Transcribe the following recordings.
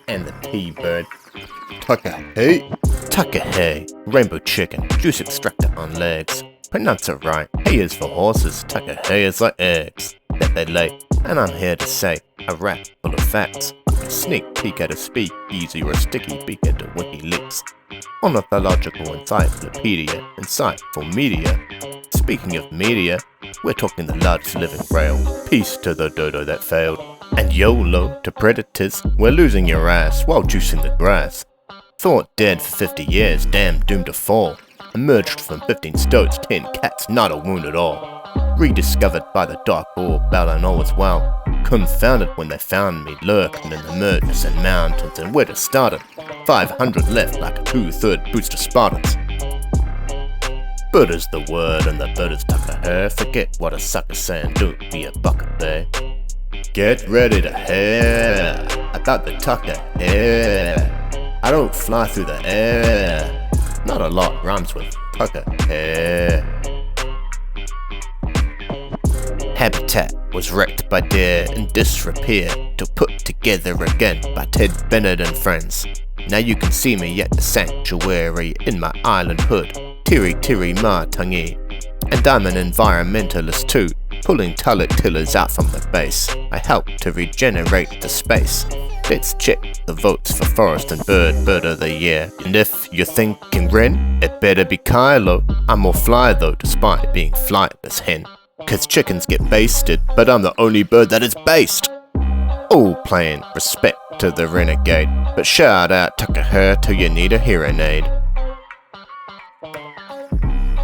And the T-bird. Takaheat. Takaheat. Rainbow chicken. Juice extractor on legs. Pronounce it right. Hay is for horses. Takaheat is like eggs that they lay. And I'm here to say a rap full of facts. A sneak peek at a speakeasy or a sticky beak at the WikiLeaks. Ornithological encyclopedia. Insightful media. Speaking of media, we're talking the largest living rail. Peace to the dodo that failed. And YOLO to predators, we're losing your ass while juicing the grass. Thought dead for 50 years, damn doomed to fall. Emerged from 15 stoats, 10 cats, not a wound at all. Rediscovered by the dark orb, battling all was well. Confounded when they found me lurking in the murks and mountains, and where to start it. 500 left like a 2/3 boost of Spartans. Bird is the word and the bird is Takaheat. Forget what a sucker's saying, don't be a bucket there. Get ready to hear about the Takaheat. I don't fly through the air. Not a lot rhymes with Takaheat. Habitat was wrecked by deer in disrepair to put together again by Ted Bennett and friends. Now you can see me at the sanctuary in my island hood, Tiri Ma Tangi. And I'm an environmentalist too, pulling tullock tillers out from the base. I help to regenerate the space. Let's check the votes for Forest and Bird of the Year. And if you're thinking Wren, it better be Kylo. I'm more fly though, despite being flightless hen. Cause chickens get basted, but I'm the only bird that is based. All playing respect to the renegade, but shout out Takaheat till you need a hearing aid.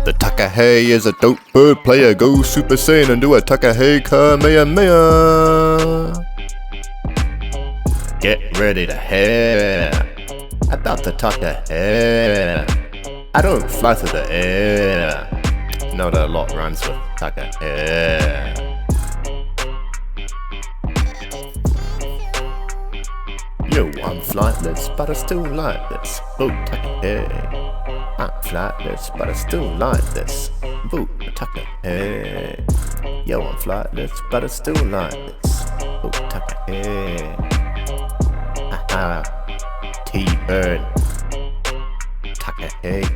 The Takaheat is a dope bird player. Go Super Saiyan and do a Takaheat Kamehameha. Get ready to hear about the Takaheat. I don't fly through the air. Not a lot rhymes with Takaheat. Yo, I'm flightless, but I still like this. Vote Takaheat. I'm flightless, but I still like this. Vote Takaheat. Yo, I'm flightless, but I still like this. Vote Takaheat. Haha. T-bird. Takaheat.